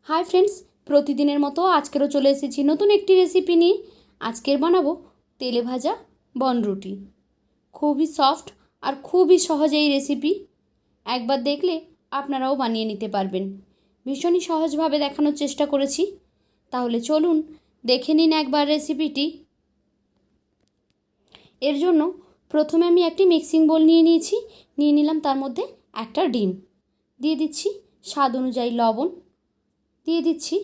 Hi friends, প্রতিদিনের মতো আজকেরও চলে এসেছি নতুন একটি রেসিপি নিয়ে। আজকের বানাবো তেলে ভাজা বনরুটি। খুবই সফট আর খুবই সহজ এই রেসিপি। একবার দেখলে আপনারাও বানিয়ে নিতে পারবেন। ভীষণই সহজভাবে দেখানোর চেষ্টা করেছি। তাহলে চলুন দেখে নিন একবার রেসিপিটি। এর জন্য প্রথমে আমি একটি মিক্সিং বোল নিয়ে নিলাম তার মধ্যে একটা ডিম, দিয়ে দিচ্ছি স্বাদ অনুযায়ী লবণ, দিয়ে দিচ্ছি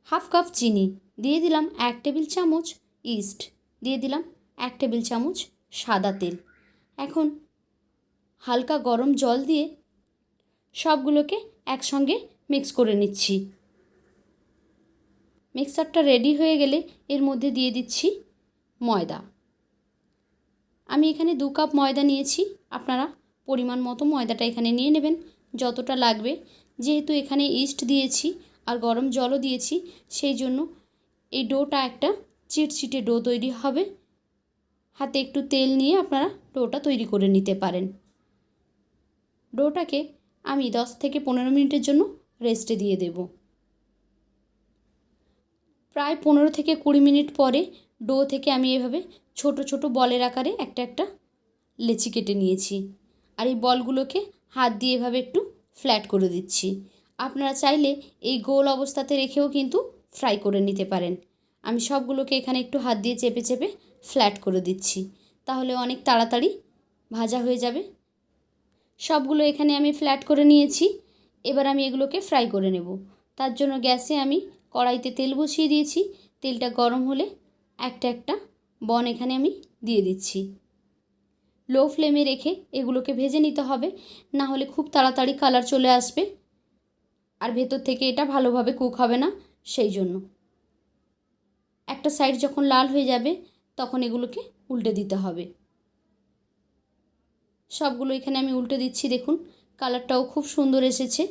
হাফ কাপ চিনি, দিয়ে দিলাম 1 টেবিল চামচ ইস্ট, দিয়ে দিলাম 1 টেবিল চামচ সাদা তেল। এখন হালকা গরম জল দিয়ে সবগুলোকে একসঙ্গে মিক্স করে নিচ্ছি। মিক্সারটা রেডি হয়ে গেলে এর মধ্যে দিয়ে দিচ্ছি ময়দা। আমি এখানে 2 কাপ ময়দা নিয়েছি। আপনারা পরিমাণ মতো ময়দাটা এখানে নিয়ে নেবেন, যতটা লাগবে। যেহেতু এখানে ইস্ট দিয়েছি আর গরম জলও দিয়েছি, সেই জন্য এই ডোটা একটা চিটচিটে ডো তৈরি হবে। হাতে একটু তেল নিয়ে আপনারা ডোটা তৈরি করে নিতে পারেন। ডোটাকে আমি 10 থেকে 15 মিনিটের জন্য রেস্টে দিয়ে দেব। প্রায় 15 থেকে 20 মিনিট পরে ডো থেকে আমি এভাবে ছোট ছোট বলের আকারে একটা লেচি কেটে নিয়েছি। আর এই বলগুলোকে হাত দিয়ে এভাবে একটু ফ্ল্যাট করে দিচ্ছি। আপনারা চাইলে এই গোল অবস্থাতে রেখেও কিন্তু ফ্রাই করে নিতে পারেন। আমি সবগুলোকে এখানে একটু হাত দিয়ে চেপে চেপে ফ্ল্যাট করে দিচ্ছি, তাহলে অনেক তাড়াতাড়ি ভাজা হয়ে যাবে। সবগুলো এখানে আমি ফ্ল্যাট করে নিয়েছি। এবার আমি এগুলোকে ফ্রাই করে নেব। তার জন্য গ্যাসে আমি কড়াইতে তেল বসিয়ে দিয়েছি। তেলটা গরম হলে একটা বন এখানে আমি দিয়ে দিচ্ছি। লো ফ্লেমে রেখে এগুলোকে ভেজে নিতে হবে, না হলে খুব তাড়াতাড়ি কালার চলে আসবে আর ভেতর থেকে এটা ভালোভাবে কুক হবে না। সেই জন্য একটা সাইড যখন লাল হয়ে যাবে তখন এগুলোকে উল্টে দিতে হবে। সবগুলো এখানে আমি উল্টে দিচ্ছি। দেখুন কালারটাও খুব সুন্দর এসেছে।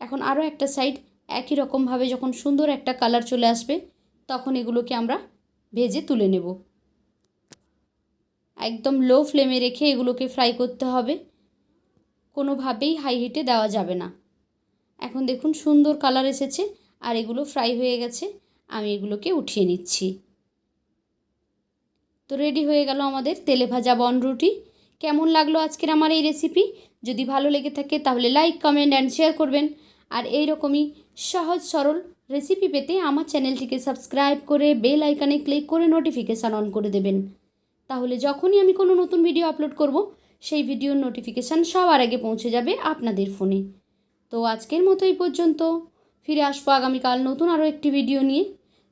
এখন আরও একটা সাইড একই রকমভাবে যখন সুন্দর একটা কালার চলে আসবে তখন এগুলোকে আমরা ভেজে তুলে নেব। একদম লো ফ্লেমে রেখে এগুলোকে ফ্রাই করতে হবে, কোনোভাবেই হাই হিটে দেওয়া যাবে না। এখন দেখুন সুন্দর কালার এসেছে আর এগুলো ফ্রাই হয়ে গেছে। আমি এগুলোকে উঠিয়ে নিচ্ছি। তো রেডি হয়ে গেল আমাদের তেলে ভাজা বনরুটি। কেমন লাগলো আজকের আমার এই রেসিপি? যদি ভালো লেগে থাকে তাহলে লাইক, কমেন্ট অ্যান্ড শেয়ার করবেন। আর এই রকমই সহজ সরল রেসিপি পেতে আমার চ্যানেলটিকে সাবস্ক্রাইব করে বেল আইকনে ক্লিক করে নোটিফিকেশান অন করে দেবেন। তাহলে যখনই আমি কোনো নতুন ভিডিও আপলোড করব সেই ভিডিওর নোটিফিকেশান সবার আগে পৌঁছে যাবে আপনাদের ফোনে। তো আজকের মতো এই পর্যন্ত। ফিরে আসবো আগামীকাল নতুন আরও একটি ভিডিও নিয়ে।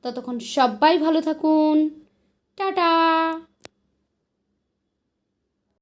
ততক্ষণ সবাই ভালো থাকুন। টাটা।